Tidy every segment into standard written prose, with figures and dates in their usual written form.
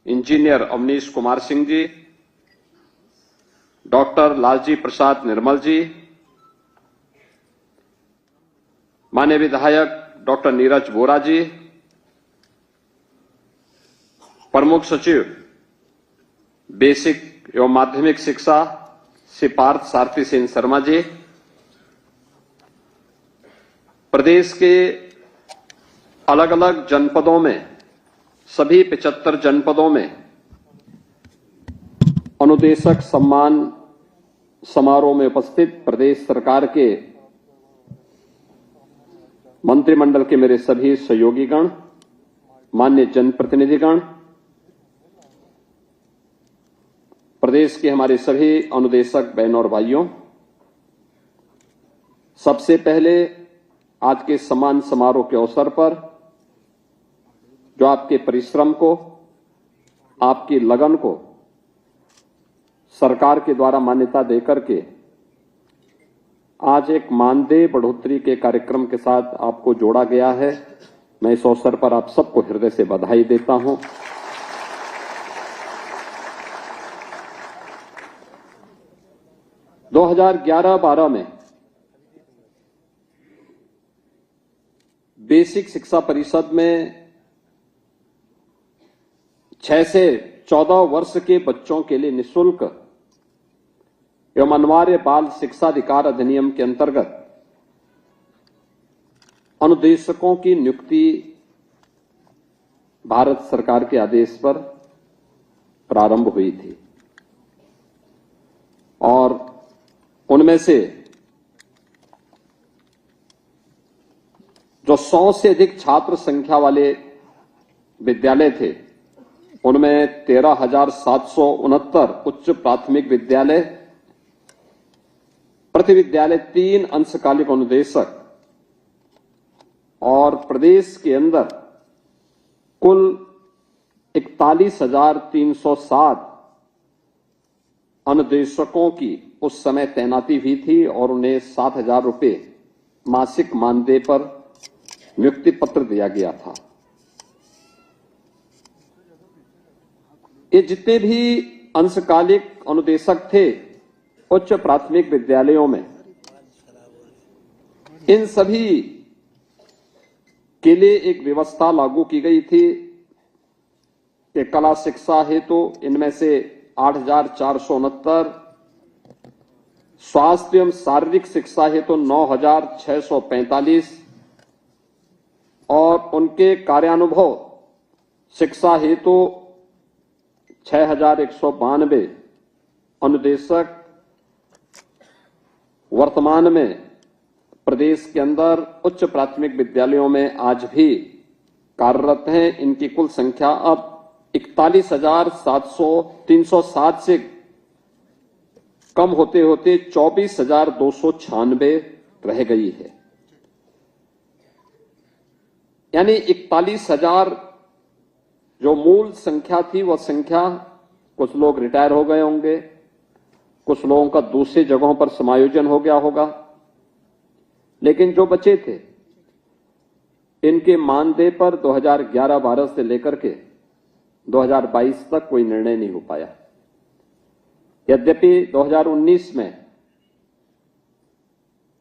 Engineer Awanish Kumar Singh ji, doctor Lalji प्रसाद निर्मल जी, माननीय विधायक doctor Neeraj Vora जी, प्रमुख सचिव बेसिक एवं माध्यमिक शिक्षा श्री पार्थ सारथी सिंह शर्मा जी, प्रदेश के अलग अलग जनपदों में सभी 75 जनपदों में अनुदेशक सम्मान समारोह में उपस्थित प्रदेश सरकार के मंत्रिमंडल के मेरे सभी सहयोगीगण, माननीय जनप्रतिनिधिगण, प्रदेश के हमारे सभी अनुदेशक बहनों और भाइयों, सबसे पहले आज के सम्मान समारोह के अवसर पर जो आपके परिश्रम को, आपकी लगन को सरकार के द्वारा मान्यता देकर के आज एक मानदेय बढ़ोतरी के कार्यक्रम के साथ आपको जोड़ा गया है, मैं इस अवसर पर आप सबको हृदय से बधाई देता हूं। दो 2011-12 में बेसिक शिक्षा परिषद में 6 से 14 वर्ष के बच्चों के लिए निःशुल्क एवं अनिवार्य बाल शिक्षा अधिकार अधिनियम के अंतर्गत अनुदेशकों की नियुक्ति भारत सरकार के आदेश पर प्रारंभ हुई थी और उनमें से जो 100 से अधिक छात्र संख्या वाले विद्यालय थे, उनमें 13,769 उच्च प्राथमिक विद्यालय, प्रति विद्यालय 3 अंशकालिक अनुदेशक और प्रदेश के अंदर कुल 41,307 अनुदेशकों की उस समय तैनाती हुई थी और उन्हें 7,000 रुपये मासिक मानदेय पर नियुक्ति पत्र दिया गया था। ये जितने भी अंशकालिक अनुदेशक थे उच्च प्राथमिक विद्यालयों में, इन सभी के लिए एक व्यवस्था लागू की गई थी कि कला शिक्षा हेतु इनमें से 8,469, स्वास्थ्य एवं शारीरिक शिक्षा हेतु 9,645 और उनके कार्यानुभव शिक्षा हेतु 6,192 अनुदेशक वर्तमान में प्रदेश के अंदर उच्च प्राथमिक विद्यालयों में आज भी कार्यरत हैं। इनकी कुल संख्या अब 41,307 से कम होते होते 24,296 रह गई है। यानी 41,000 जो मूल संख्या थी, वह संख्या, कुछ लोग रिटायर हो गए होंगे, कुछ लोगों का दूसरी जगहों पर समायोजन हो गया होगा, लेकिन जो बचे थे इनके मानदेय पर 2011-12 से लेकर के 2022 तक कोई निर्णय नहीं हो पाया। यद्यपि 2019 में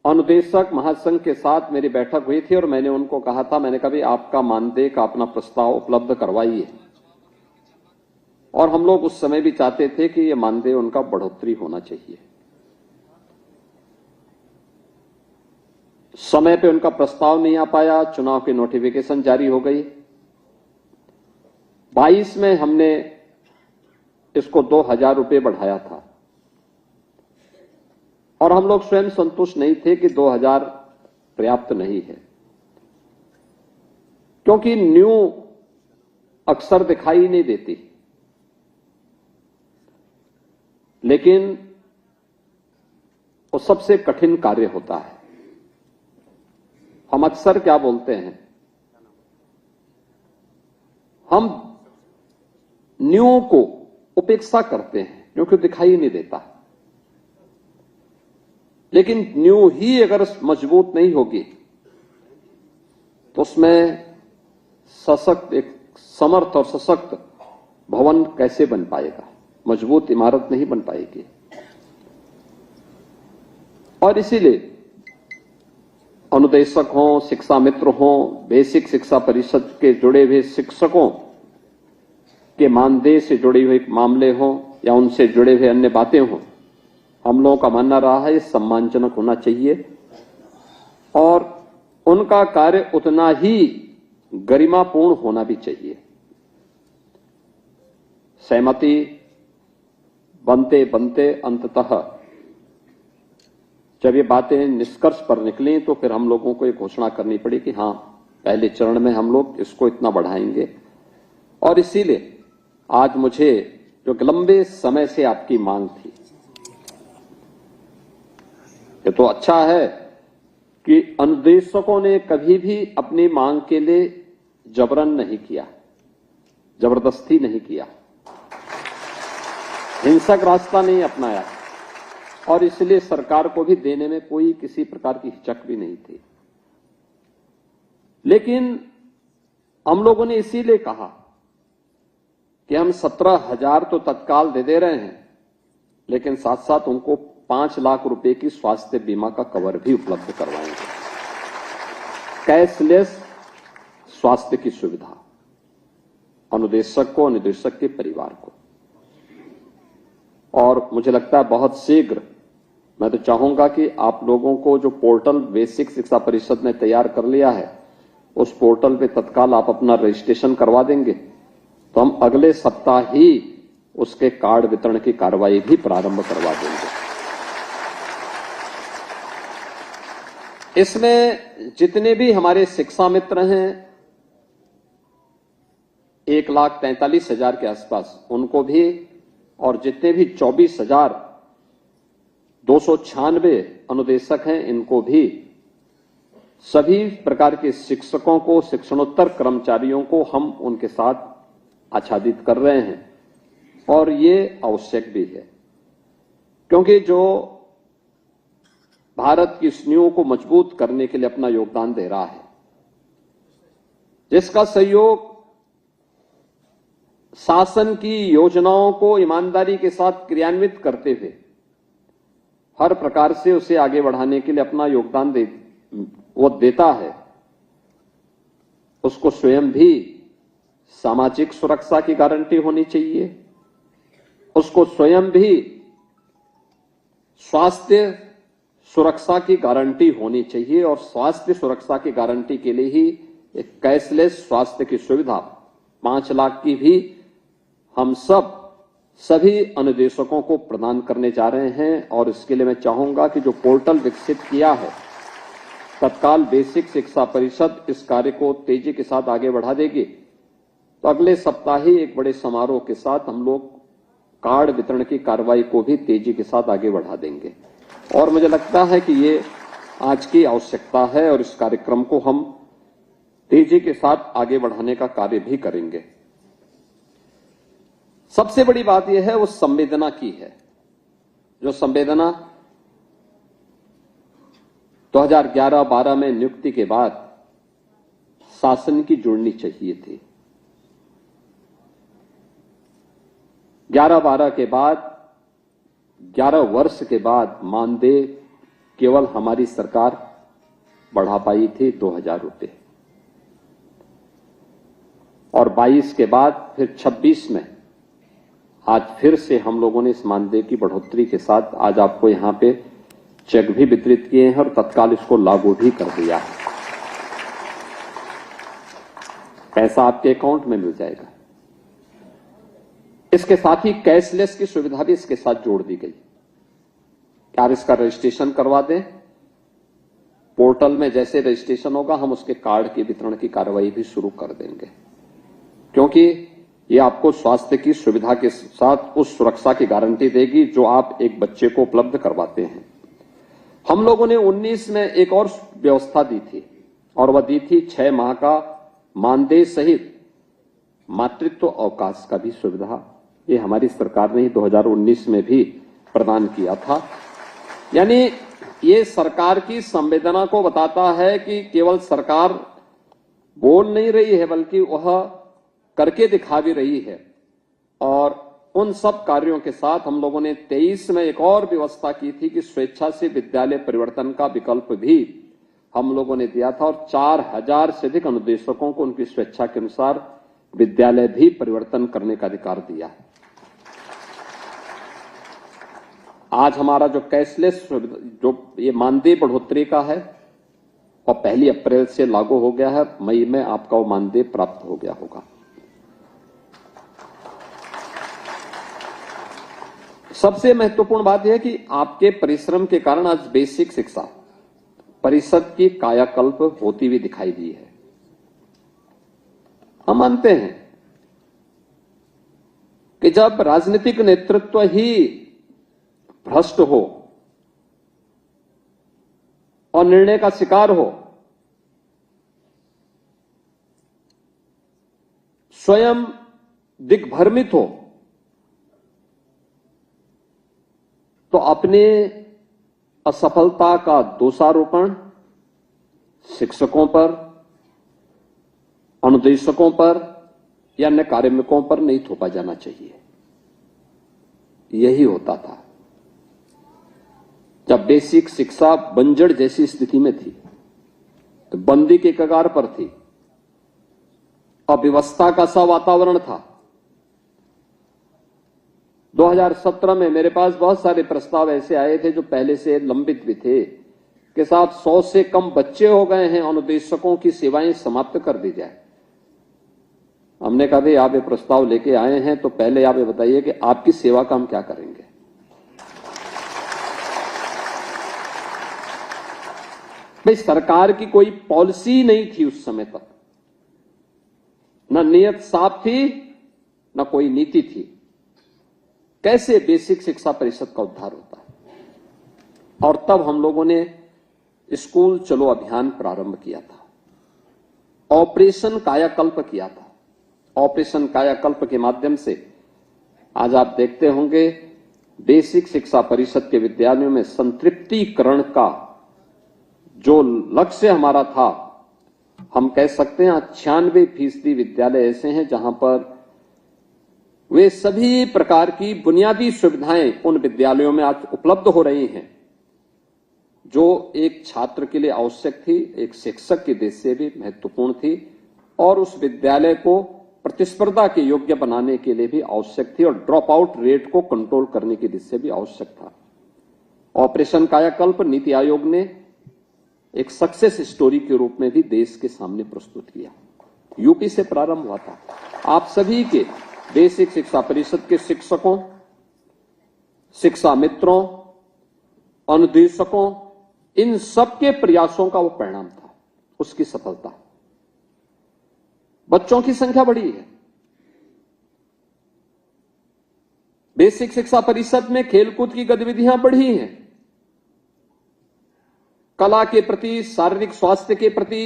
अनुदेशक महासंघ के साथ मेरी बैठक हुई थी और मैंने उनको कहा था, मैंने कहा भाई आपका मानदेय का अपना प्रस्ताव उपलब्ध करवाइए, और हम लोग उस समय भी चाहते थे कि ये मानदेय उनका बढ़ोतरी होना चाहिए। समय पे उनका प्रस्ताव नहीं आ पाया, चुनाव की नोटिफिकेशन जारी हो गई। 22 में हमने इसको 2,000 रुपये बढ़ाया था और हम लोग स्वयं संतुष्ट नहीं थे कि 2,000 पर्याप्त नहीं है, क्योंकि न्यू अक्सर दिखाई नहीं देती, लेकिन वो सबसे कठिन कार्य होता है। हम अक्सर क्या बोलते हैं, हम न्यू को उपेक्षा करते हैं क्योंकि दिखाई नहीं देता, लेकिन न्यू ही अगर मजबूत नहीं होगी तो उसमें सशक्त, एक समर्थ और सशक्त भवन कैसे बन पाएगा, मजबूत इमारत नहीं बन पाएगी। और इसीलिए अनुदेशक हों, शिक्षा मित्र हों, बेसिक शिक्षा परिषद के जुड़े हुए शिक्षकों के मानदेय से जुड़े हुए मामले हों या उनसे जुड़े हुए अन्य बातें हों, हम लोगों का मानना रहा है ये सम्मानजनक होना चाहिए और उनका कार्य उतना ही गरिमापूर्ण होना भी चाहिए। सहमति बनते बनते अंततः जब ये बातें निष्कर्ष पर निकली तो फिर हम लोगों को ये घोषणा करनी पड़ी कि हां, पहले चरण में हम लोग इसको इतना बढ़ाएंगे। और इसीलिए आज मुझे जो लंबे समय से आपकी मांग थी, ये तो अच्छा है कि अनुदेशकों ने कभी भी अपनी मांग के लिए जबरन नहीं किया, जबरदस्ती नहीं किया, हिंसक रास्ता नहीं अपनाया और इसलिए सरकार को भी देने में कोई किसी प्रकार की हिचक भी नहीं थी। लेकिन हम लोगों ने इसीलिए कहा कि हम 17,000 तो तत्काल दे रहे हैं, लेकिन साथ साथ उनको 5 लाख रुपए की स्वास्थ्य बीमा का कवर भी उपलब्ध करवाएंगे, कैशलेस स्वास्थ्य की सुविधा अनुदेशक को, अनुदेशक के परिवार को। और मुझे लगता है बहुत शीघ्र, मैं तो चाहूंगा कि आप लोगों को जो पोर्टल बेसिक शिक्षा परिषद ने तैयार कर लिया है, उस पोर्टल पे तत्काल आप अपना रजिस्ट्रेशन करवा देंगे तो हम अगले सप्ताह ही उसके कार्ड वितरण की कार्रवाई भी प्रारंभ करवा देंगे। इसमें जितने भी हमारे शिक्षा मित्र हैं 1,43,000 के आसपास, उनको भी, और जितने भी 24,296 अनुदेशक हैं इनको भी, सभी प्रकार के शिक्षकों को, शिक्षणोत्तर कर्मचारियों को हम उनके साथ आच्छादित कर रहे हैं और ये आवश्यक भी है, क्योंकि जो भारत की इस नींव को मजबूत करने के लिए अपना योगदान दे रहा है, जिसका सहयोग शासन की योजनाओं को ईमानदारी के साथ क्रियान्वित करते हुए हर प्रकार से उसे आगे बढ़ाने के लिए अपना योगदान वो देता है, उसको स्वयं भी सामाजिक सुरक्षा की गारंटी होनी चाहिए, उसको स्वयं भी स्वास्थ्य सुरक्षा की गारंटी होनी चाहिए और स्वास्थ्य सुरक्षा की गारंटी के लिए ही एक कैशलेस स्वास्थ्य की सुविधा 5 लाख की भी हम सभी अनुदेशकों को प्रदान करने जा रहे हैं। और इसके लिए मैं चाहूंगा कि जो पोर्टल विकसित किया है, तत्काल बेसिक शिक्षा परिषद इस कार्य को तेजी के साथ आगे बढ़ा देगी तो अगले सप्ताह ही एक बड़े समारोह के साथ हम लोग कार्ड वितरण की कार्रवाई को भी तेजी के साथ आगे बढ़ा देंगे। और मुझे लगता है कि ये आज की आवश्यकता है और इस कार्यक्रम को हम तेजी के साथ आगे बढ़ाने का कार्य भी करेंगे। सबसे बड़ी बात यह है वो संवेदना की है, जो संवेदना 2011-12 में नियुक्ति के बाद शासन की जुड़नी चाहिए थी। 11-12 के बाद 11 वर्ष के बाद मानदेय केवल हमारी सरकार बढ़ा पाई थी 2,000 रुपए, और 22 के बाद फिर 26 में आज फिर से हम लोगों ने इस मानदेय की बढ़ोतरी के साथ आज आपको यहां पे चेक भी वितरित किए हैं और तत्काल इसको लागू भी कर दिया है। पैसा आपके अकाउंट में मिल जाएगा। इसके साथ ही कैशलेस की सुविधा भी इसके साथ जोड़ दी गई। आप इसका रजिस्ट्रेशन करवा दें, पोर्टल में जैसे रजिस्ट्रेशन होगा हम उसके कार्ड के वितरण की कार्रवाई भी शुरू कर देंगे, क्योंकि ये आपको स्वास्थ्य की सुविधा के साथ उस सुरक्षा की गारंटी देगी जो आप एक बच्चे को उपलब्ध करवाते हैं। हम लोगों ने 19 में एक और व्यवस्था दी थी और वह दी थी 6 माह का मानदेय सहित मातृत्व अवकाश का भी सुविधा। ये हमारी सरकार ने 2019 में भी प्रदान किया था। यानी ये सरकार की संवेदना को बताता है कि केवल सरकार बोल नहीं रही है बल्कि वह करके दिखा भी रही है और उन सब कार्यों के साथ हम लोगों ने 23 में एक और व्यवस्था की थी कि स्वेच्छा से विद्यालय परिवर्तन का विकल्प भी हम लोगों ने दिया था और 4000 से अधिक अनुदेशकों को उनकी स्वेच्छा के अनुसार विद्यालय भी परिवर्तन करने का अधिकार दिया है। आज हमारा जो कैशलेस जो ये मानदेय बढ़ोतरी का है और 1 अप्रैल से लागू हो गया है, मई में आपका वो मानदेय प्राप्त हो गया होगा। सबसे महत्वपूर्ण बात यह है कि आपके परिश्रम के कारण आज बेसिक शिक्षा परिषद की कायाकल्प होती हुई दिखाई दी है। हम मानते हैं कि जब राजनीतिक नेतृत्व ही भ्रष्ट हो और निर्णय का शिकार हो, स्वयं दिग्भ्रमित हो, तो अपने असफलता का दोषारोपण शिक्षकों पर, अनुदेशकों पर या अन्य कार्मिकों पर नहीं थोपा जाना चाहिए। यही होता था जब बेसिक शिक्षा बंजर जैसी स्थिति में थी, तो बंदी के कगार पर थी, अव्यवस्था का सा वातावरण था। 2017 में मेरे पास बहुत सारे प्रस्ताव ऐसे आए थे जो पहले से लंबित भी थे कि साहब 100 से कम बच्चे हो गए हैं, अनुदेशकों की सेवाएं समाप्त कर दी जाए। हमने कहा भाई आप ये प्रस्ताव लेके आए हैं तो पहले आप ये बताइए कि आपकी सेवा का हम क्या करेंगे। भाई सरकार की कोई पॉलिसी नहीं थी उस समय तक, न नियत साफ थी न कोई नीति थी। कैसे बेसिक शिक्षा परिषद का उद्धार होता है। और तब हम लोगों ने स्कूल चलो अभियान प्रारंभ किया था, ऑपरेशन कायाकल्प किया था। ऑपरेशन कायाकल्प के माध्यम से आज आप देखते होंगे बेसिक शिक्षा परिषद के विद्यालयों में संतृप्तिकरण का जो लक्ष्य हमारा था, हम कह सकते हैं 96% विद्यालय ऐसे हैं जहां पर वे सभी प्रकार की बुनियादी सुविधाएं उन विद्यालयों में आज उपलब्ध हो रही हैं जो एक छात्र के लिए आवश्यक थी, एक शिक्षक की दृष्टि से भी महत्वपूर्ण थी और उस विद्यालय को प्रतिस्पर्धा के योग्य बनाने के लिए भी आवश्यक थी और ड्रॉप आउट रेट को कंट्रोल करने की दृष्टि से भी आवश्यक था। ऑपरेशन कायाकल्प नीति आयोग ने एक सक्सेस स्टोरी के रूप में भी देश के सामने प्रस्तुत किया। यूपी से प्रारंभ हुआ था। आप सभी के बेसिक शिक्षा परिषद के शिक्षकों, शिक्षा मित्रों, अनुदेशकों, इन सबके प्रयासों का वो परिणाम था, उसकी सफलता। बच्चों की संख्या बढ़ी है। बेसिक शिक्षा परिषद में खेलकूद की गतिविधियां बढ़ी हैं। कला के प्रति, शारीरिक स्वास्थ्य के प्रति,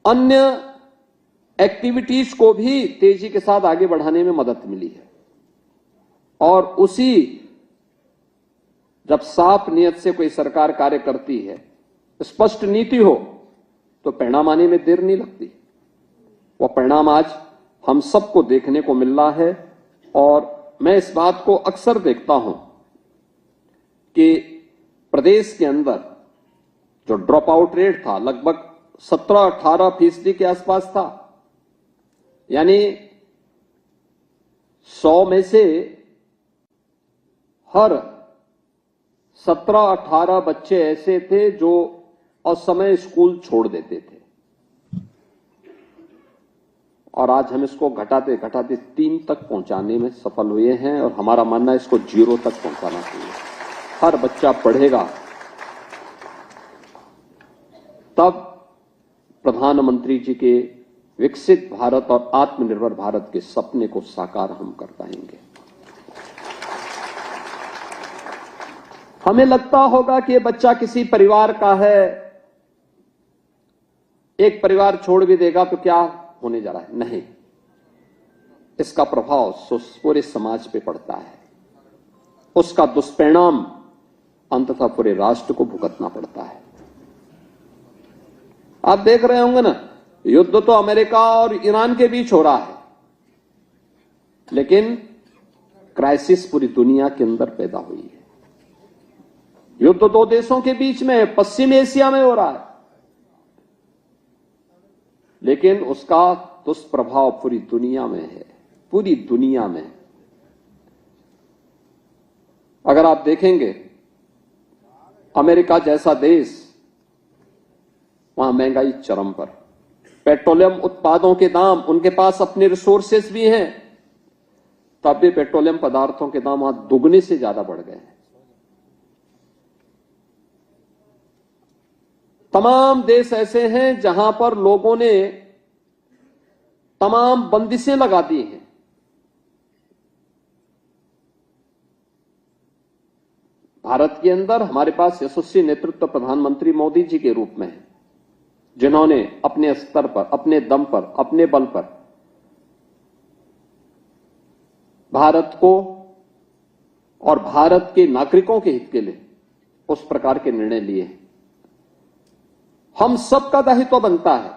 अन्य एक्टिविटीज को भी तेजी के साथ आगे बढ़ाने में मदद मिली है। और उसी जब साफ नियत से कोई सरकार कार्य करती है, स्पष्ट नीति हो, तो परिणाम आने में देर नहीं लगती। वह परिणाम आज हम सबको देखने को मिल रहा है। और मैं इस बात को अक्सर देखता हूं कि प्रदेश के अंदर जो ड्रॉप आउट रेट था लगभग 17-18% के आसपास था। यानी 100 में से हर 17-18 बच्चे ऐसे थे जो असमय स्कूल छोड़ देते थे। और आज हम इसको घटाते घटाते 3 तक पहुंचाने में सफल हुए हैं और हमारा मानना है इसको 0 तक पहुंचाना चाहिए। हर बच्चा पढ़ेगा तब प्रधानमंत्री जी के विकसित भारत और आत्मनिर्भर भारत के सपने को साकार हम कर पाएंगे। हमें लगता होगा कि ये बच्चा किसी परिवार का है, एक परिवार छोड़ भी देगा तो क्या होने जा रहा है। नहीं, इसका प्रभाव पूरे समाज पे पड़ता है। उसका दुष्परिणाम अंततः पूरे राष्ट्र को भुगतना पड़ता है। आप देख रहे होंगे ना, युद्ध तो अमेरिका और ईरान के बीच हो रहा है, लेकिन क्राइसिस पूरी दुनिया के अंदर पैदा हुई है। युद्ध दो देशों के बीच में है, पश्चिम एशिया में हो रहा है, लेकिन उसका दुष्प्रभाव पूरी दुनिया में है, पूरी दुनिया में। अगर आप देखेंगे अमेरिका जैसा देश, वहां महंगाई चरम पर, पेट्रोलियम उत्पादों के दाम, उनके पास अपने रिसोर्सेस भी हैं, तब भी पेट्रोलियम पदार्थों के दाम वहां दुगने से ज्यादा बढ़ गए हैं। तमाम देश ऐसे हैं जहां पर लोगों ने तमाम बंदिशें लगा दी हैं। भारत के अंदर हमारे पास यशस्वी नेतृत्व प्रधानमंत्री मोदी जी के रूप में है, जिन्होंने अपने स्तर पर, अपने दम पर, अपने बल पर भारत को और भारत के नागरिकों के हित के लिए उस प्रकार के निर्णय लिए हैं। हम सबका दायित्व बनता है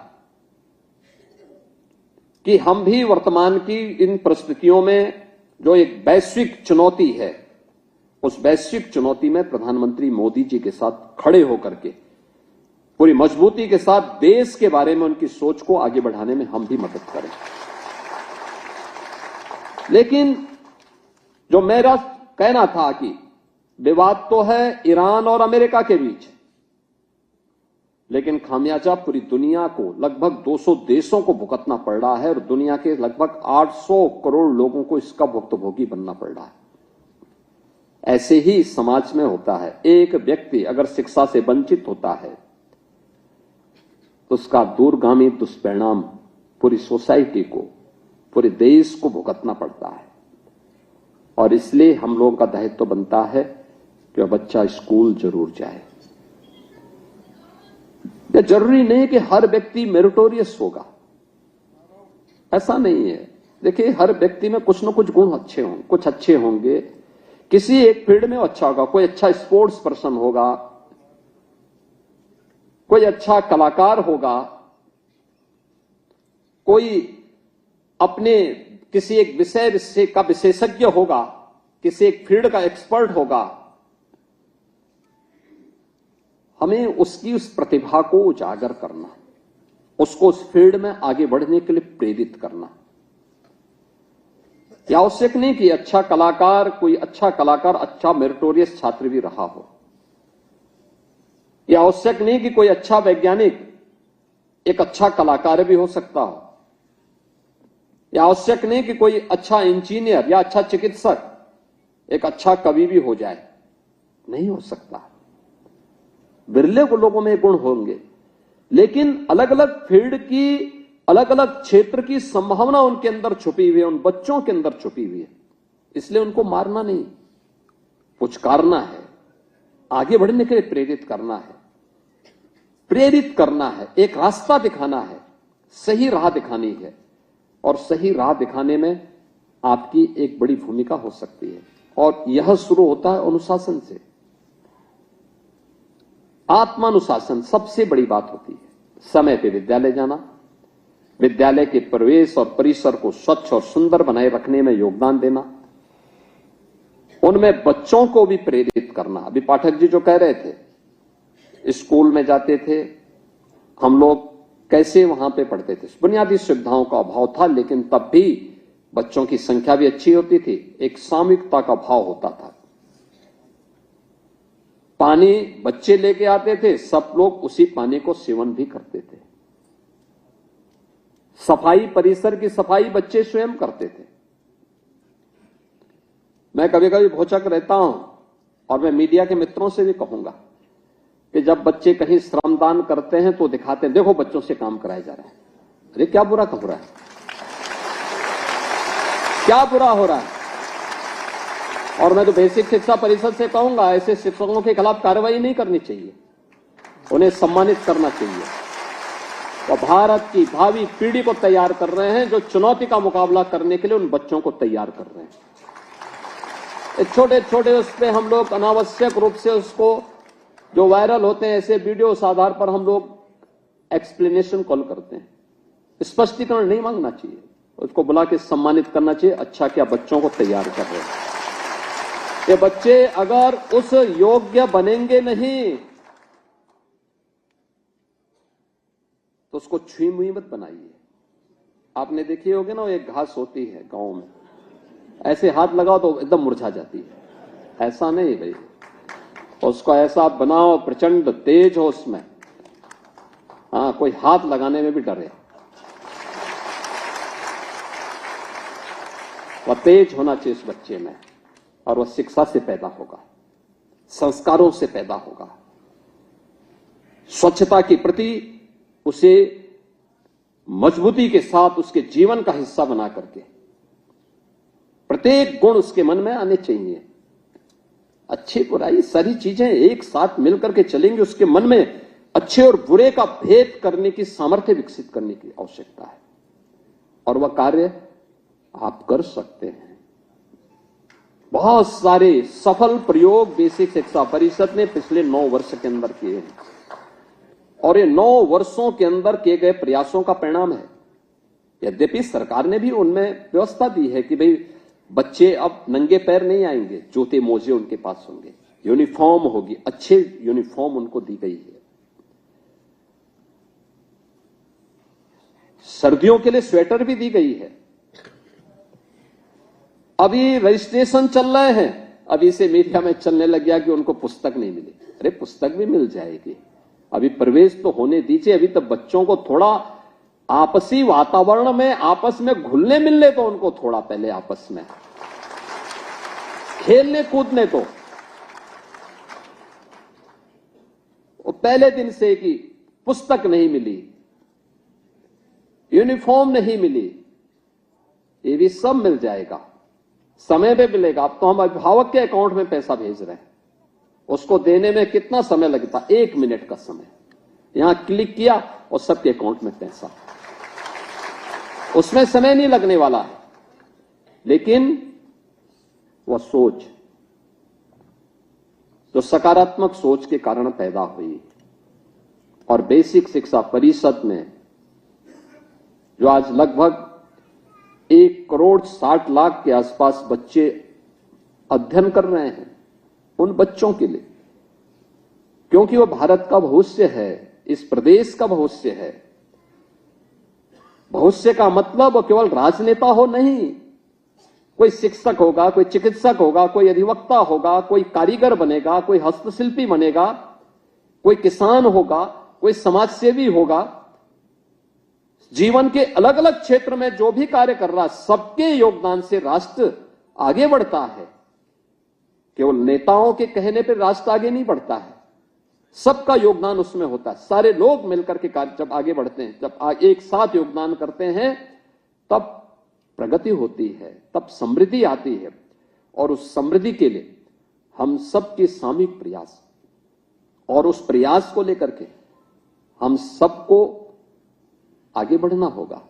कि हम भी वर्तमान की इन परिस्थितियों में जो एक वैश्विक चुनौती है, उस वैश्विक चुनौती में प्रधानमंत्री मोदी जी के साथ खड़े होकर के पूरी मजबूती के साथ देश के बारे में उनकी सोच को आगे बढ़ाने में हम भी मदद करें। लेकिन जो मेरा कहना था कि विवाद तो है ईरान और अमेरिका के बीच, लेकिन खामियाजा पूरी दुनिया को, लगभग 200 देशों को भुगतना पड़ रहा है और दुनिया के लगभग 800 करोड़ लोगों को इसका भुक्तभोगी बनना पड़ रहा है। ऐसे ही समाज में होता है। एक व्यक्ति अगर शिक्षा से वंचित होता है तो उसका दूरगामी दुष्परिणाम पूरी सोसाइटी को, पूरे देश को भुगतना पड़ता है। और इसलिए हम लोगों का दायित्व बनता है कि बच्चा स्कूल जरूर जाए। यह जरूरी नहीं कि हर व्यक्ति मेरिटोरियस होगा, ऐसा नहीं है। देखिए, हर व्यक्ति में कुछ न कुछ गुण अच्छे होंगे, कुछ अच्छे होंगे, किसी एक फील्ड में अच्छा होगा, कोई अच्छा स्पोर्ट्स पर्सन होगा, कोई अच्छा कलाकार होगा, कोई अपने किसी एक विषय का विशेषज्ञ होगा, किसी एक फील्ड का एक्सपर्ट होगा। हमें उसकी उस प्रतिभा को उजागर करना, उसको उस फील्ड में आगे बढ़ने के लिए प्रेरित करना। यह आवश्यक नहीं कि अच्छा कलाकार, कोई अच्छा कलाकार अच्छा मेरिटोरियस छात्र भी रहा हो। यह आवश्यक नहीं कि कोई अच्छा वैज्ञानिक एक अच्छा कलाकार भी हो सकता हो। यह आवश्यक नहीं कि कोई अच्छा इंजीनियर या अच्छा चिकित्सक एक अच्छा कवि भी हो जाए, नहीं हो सकता। बिरले को लोगों में गुण होंगे, लेकिन अलग अलग फील्ड की, अलग अलग क्षेत्र की संभावना उनके अंदर छुपी हुई है, उन बच्चों के अंदर छुपी हुई है। इसलिए उनको मारना नहीं, पुचकारना है, आगे बढ़ने के लिए प्रेरित करना है, प्रेरित करना है, एक रास्ता दिखाना है, सही राह दिखानी है। और सही राह दिखाने में आपकी एक बड़ी भूमिका हो सकती है। और यह शुरू होता है अनुशासन से। आत्मानुशासन सबसे बड़ी बात होती है। समय पे विद्यालय जाना, विद्यालय के परिवेश और परिसर को स्वच्छ और सुंदर बनाए रखने में योगदान देना, उनमें बच्चों को भी प्रेरित करना। अभी पाठक जी जो कह रहे थे, स्कूल में जाते थे हम लोग, कैसे वहां पे पढ़ते थे, बुनियादी सुविधाओं का अभाव था, लेकिन तब भी बच्चों की संख्या भी अच्छी होती थी, एक सामूहिकता का भाव होता था। पानी बच्चे लेके आते थे, सब लोग उसी पानी को सेवन भी करते थे। सफाई, परिसर की सफाई बच्चे स्वयं करते थे। मैं कभी कभी भौचक रहता हूं और मैं मीडिया के मित्रों से भी कहूंगा कि जब बच्चे कहीं श्रमदान करते हैं तो दिखाते हैं, देखो बच्चों से काम कराया जा रहा है। अरे क्या बुरा हो रहा है, क्या बुरा हो रहा है। और मैं तो बेसिक शिक्षा परिषद से कहूंगा, ऐसे शिक्षकों के खिलाफ कार्रवाई नहीं करनी चाहिए, उन्हें सम्मानित करना चाहिए। तो भारत की भावी पीढ़ी को तैयार कर रहे हैं, जो चुनौती का मुकाबला करने के लिए उन बच्चों को तैयार कर रहे हैं। छोटे छोटे उस पर हम लोग अनावश्यक रूप से उसको, जो वायरल होते हैं ऐसे वीडियो, उस आधार पर हम लोग एक्सप्लेनेशन कॉल करते हैं। स्पष्टीकरण नहीं मांगना चाहिए, उसको बुला के सम्मानित करना चाहिए। अच्छा क्या बच्चों को तैयार कर रहे हैं। ये बच्चे अगर उस योग्य बनेंगे नहीं तो उसको छुई मुई मत बनाइए। आपने देखी होगी ना, वो एक घास होती है गांव में, ऐसे हाथ लगाओ तो एकदम मुरझा जाती है। ऐसा नहीं भाई, उसको ऐसा बनाओ प्रचंड तेज हो उसमें, हाँ, कोई हाथ लगाने में भी डरे। वह तेज होना चाहिए उस बच्चे में, और वह शिक्षा से पैदा होगा, संस्कारों से पैदा होगा, स्वच्छता के प्रति उसे मजबूती के साथ उसके जीवन का हिस्सा बना करके प्रत्येक गुण उसके मन में आने चाहिए। अच्छी बुराई सारी चीजें एक साथ मिलकर के चलेंगे, उसके मन में अच्छे और बुरे का भेद करने की सामर्थ्य विकसित करने की आवश्यकता है, और वह कार्य आप कर सकते हैं। बहुत सारे सफल प्रयोग बेसिक शिक्षा परिषद ने पिछले 9 वर्ष के अंदर किए हैं, और ये 9 वर्षों के अंदर किए गए प्रयासों का परिणाम है। यद्यपि सरकार ने भी उनमें व्यवस्था दी है कि भाई बच्चे अब नंगे पैर नहीं आएंगे, जूते मोजे उनके पास होंगे, यूनिफॉर्म होगी, अच्छे यूनिफॉर्म उनको दी गई है। सर्दियों के लिए स्वेटर भी दी गई है। अभी रजिस्ट्रेशन चल रहे हैं, अभी से मीडिया में चलने लग गया कि उनको पुस्तक नहीं मिली। अरे पुस्तक भी मिल जाएगी, अभी प्रवेश तो होने दीजिए। अभी तक बच्चों को थोड़ा आपसी वातावरण में आपस में घुलने मिलने तो उनको थोड़ा पहले आपस में खेलने कूदने तो। पहले दिन से कि पुस्तक नहीं मिली, यूनिफॉर्म नहीं मिली, ये भी सब मिल जाएगा, समय पे मिलेगा। अब तो हम अभिभावक के अकाउंट में पैसा भेज रहे हैं, उसको देने में कितना समय लगता, 1 मिनट का समय, यहां क्लिक किया और सबके अकाउंट में पैसा। उसमें समय नहीं लगने वाला है, लेकिन वह सोच जो सकारात्मक सोच के कारण पैदा हुई, और बेसिक शिक्षा परिषद में जो आज लगभग 1,60,00,000 के आसपास बच्चे अध्ययन कर रहे हैं, उन बच्चों के लिए, क्योंकि वो भारत का भविष्य है, इस प्रदेश का भविष्य है। भविष्य का मतलब केवल राजनेता हो नहीं, कोई शिक्षक होगा, कोई चिकित्सक होगा, कोई अधिवक्ता होगा, कोई कारीगर बनेगा, कोई हस्तशिल्पी बनेगा, कोई किसान होगा, कोई समाजसेवी होगा। जीवन के अलग अलग क्षेत्र में जो भी कार्य कर रहा है, सबके योगदान से राष्ट्र आगे बढ़ता है। केवल नेताओं के कहने पर राष्ट्र आगे नहीं बढ़ता है, सबका योगदान उसमें होता है। सारे लोग मिलकर के कार्य जब आगे बढ़ते हैं, जब एक साथ योगदान करते हैं, तब प्रगति होती है, तब समृद्धि आती है। और उस समृद्धि के लिए हम सबके सामूहिक प्रयास, और उस प्रयास को लेकर के हम सबको आगे बढ़ना होगा,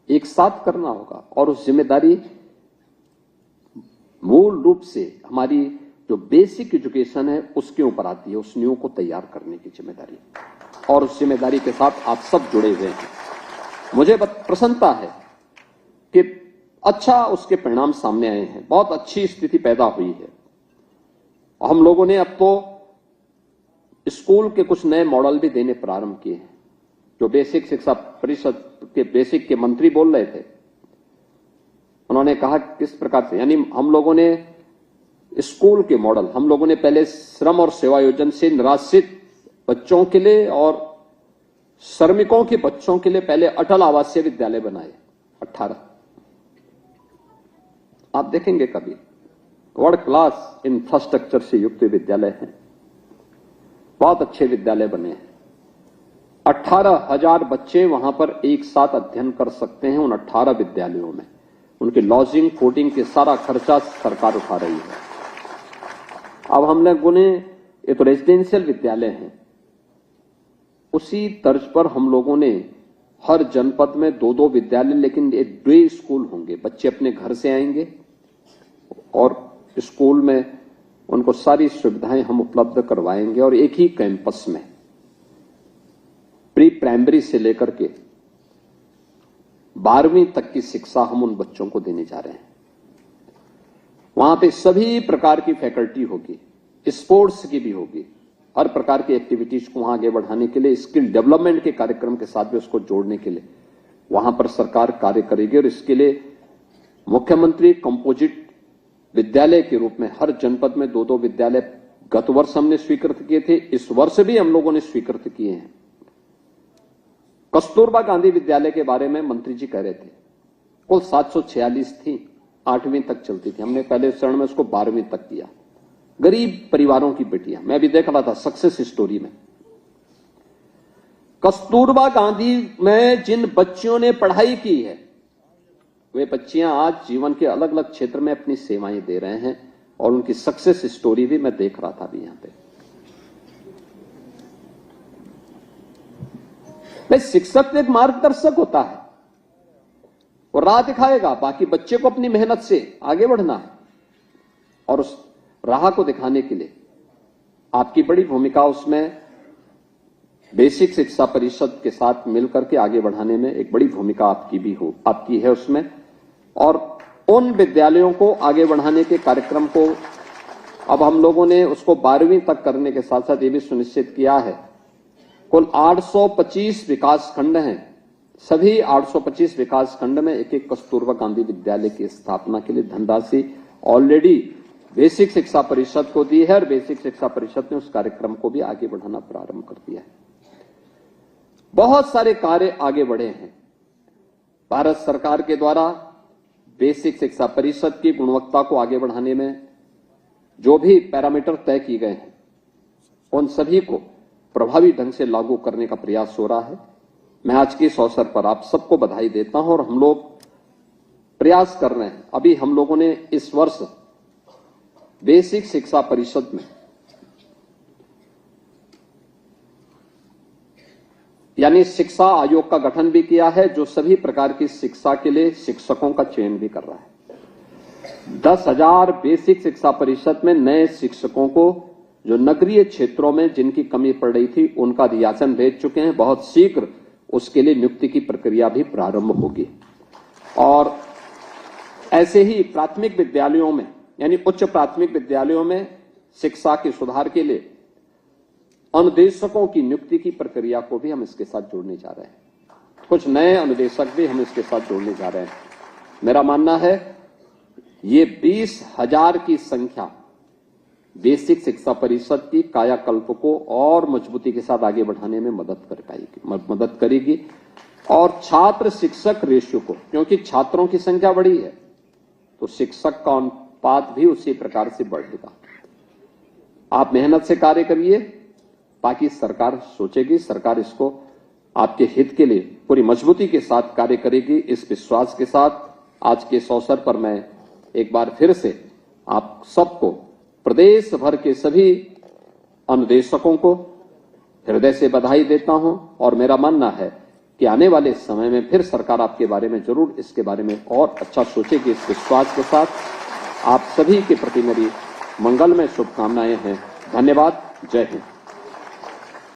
एक साथ करना होगा। और उस जिम्मेदारी मूल रूप से हमारी जो बेसिक एजुकेशन है उसके ऊपर आती है, उस नींव को तैयार करने की जिम्मेदारी, और उस जिम्मेदारी के साथ आप सब जुड़े हुए हैं। मुझे प्रसन्नता है कि अच्छा उसके परिणाम सामने आए हैं, बहुत अच्छी स्थिति पैदा हुई है। हम लोगों ने अब तो स्कूल के कुछ नए मॉडल भी देने प्रारंभ किए हैं, जो बेसिक शिक्षा परिषद के बेसिक के मंत्री बोल रहे थे। उन्होंने कहा किस प्रकार से, यानी हम लोगों ने स्कूल के मॉडल, हम लोगों ने पहले श्रम और सेवा योजना से निराश्रित बच्चों के लिए और श्रमिकों के बच्चों के लिए पहले अटल आवासीय विद्यालय बनाए 18। आप देखेंगे कभी वर्ल्ड क्लास इंफ्रास्ट्रक्चर से युक्त विद्यालय हैं, बहुत अच्छे विद्यालय बने हैं। 18,000 बच्चे वहां पर एक साथ अध्ययन कर सकते हैं उन 18 विद्यालयों में। उनके लॉजिंग फूडिंग के सारा खर्चा सरकार उठा रही है। अब हम लोगों ने, ये तो रेजिडेंशियल विद्यालय हैं, उसी तर्ज पर हम लोगों ने हर जनपद में 2-2 विद्यालय, लेकिन ये डे स्कूल होंगे। बच्चे अपने घर से आएंगे और स्कूल में उनको सारी सुविधाएं हम उपलब्ध करवाएंगे, और एक ही कैंपस में प्री प्राइमरी से लेकर के 12वीं तक की शिक्षा हम उन बच्चों को देने जा रहे हैं। वहां पे सभी प्रकार की फैकल्टी होगी, स्पोर्ट्स की भी होगी, हर प्रकार की एक्टिविटीज को वहां आगे बढ़ाने के लिए, स्किल डेवलपमेंट के कार्यक्रम के साथ भी उसको जोड़ने के लिए वहां पर सरकार कार्य करेगी। और इसके लिए मुख्यमंत्री कंपोजिट विद्यालय के रूप में हर जनपद में 2-2 विद्यालय गत वर्ष हमने स्वीकृत किए थे, इस वर्ष भी हम लोगों ने स्वीकृत किए हैं। कस्तूरबा गांधी विद्यालय के बारे में मंत्री जी कह रहे थे, कुल 746 थी, 8वीं तक चलती थी, हमने पहले चरण में उसको 12वीं तक किया। गरीब परिवारों की बेटियां, मैं भी देख रहा था सक्सेस स्टोरी में। कस्तूरबा गांधी में जिन बच्चियों ने पढ़ाई की है, वे बच्चियां आज जीवन के अलग अलग क्षेत्र में अपनी सेवाएं दे रहे हैं और उनकी सक्सेस स्टोरी भी मैं देख रहा था अभी यहां पे। भाई शिक्षक एक मार्गदर्शक होता है, वो राह दिखाएगा, बाकी बच्चे को अपनी मेहनत से आगे बढ़ना है और उस राह को दिखाने के लिए आपकी बड़ी भूमिका उसमें बेसिक शिक्षा परिषद के साथ मिलकर के आगे बढ़ाने में एक बड़ी भूमिका आपकी है उसमें। और उन विद्यालयों को आगे बढ़ाने के कार्यक्रम को अब हम लोगों ने उसको 12वीं तक करने के साथ साथ ये भी सुनिश्चित किया है, कुल 825 विकास खंड हैं, सभी 825 विकास खंड में एक कस्तूरबा गांधी विद्यालय की स्थापना के लिए धनराशि ऑलरेडी बेसिक शिक्षा परिषद को दी है और बेसिक शिक्षा परिषद ने उस कार्यक्रम को भी आगे बढ़ाना प्रारंभ कर दिया है। बहुत सारे कार्य आगे बढ़े हैं। भारत सरकार के द्वारा बेसिक शिक्षा परिषद की गुणवत्ता को आगे बढ़ाने में जो भी पैरामीटर तय किए गए हैं, उन सभी को प्रभावी ढंग से लागू करने का प्रयास हो रहा है। मैं आज के इस अवसर पर आप सबको बधाई देता हूं और हम लोग प्रयास कर रहे हैं। अभी हम लोगों ने इस वर्ष बेसिक शिक्षा परिषद में यानी शिक्षा आयोग का गठन भी किया है, जो सभी प्रकार की शिक्षा के लिए शिक्षकों का चयन भी कर रहा है। 10,000 बेसिक शिक्षा परिषद में नए शिक्षकों को जो नगरीय क्षेत्रों में जिनकी कमी पड़ रही थी उनका रियासन भेज चुके हैं। बहुत शीघ्र उसके लिए नियुक्ति की प्रक्रिया भी प्रारंभ होगी। और ऐसे ही प्राथमिक विद्यालयों में यानी उच्च प्राथमिक विद्यालयों में शिक्षा के सुधार के लिए अनुदेशकों की नियुक्ति की प्रक्रिया को भी हम इसके साथ जोड़ने जा रहे हैं। कुछ नए अनुदेशक भी हम इसके साथ जोड़ने जा रहे हैं। मेरा मानना है ये 20,000 की संख्या बेसिक शिक्षा परिषद की कायाकल्प को और मजबूती के साथ आगे बढ़ाने में मदद करेगी। और छात्र शिक्षक रेशियो को, क्योंकि छात्रों की संख्या बढ़ी है तो शिक्षक का अनुपात भी उसी प्रकार से बढ़ेगा। आप मेहनत से कार्य करिए, बाकी सरकार सोचेगी, सरकार इसको आपके हित के लिए पूरी मजबूती के साथ कार्य करेगी। इस विश्वास के साथ आज के इस अवसर पर मैं एक बार फिर से आप सबको, प्रदेश भर के सभी अनुदेशकों को हृदय से बधाई देता हूं और मेरा मानना है कि आने वाले समय में फिर सरकार आपके बारे में जरूर इसके बारे में और अच्छा सोचेगी। इस विश्वास के साथ आप सभी के प्रति मेरी मंगलमय शुभकामनाएं हैं। धन्यवाद। जय हिंद।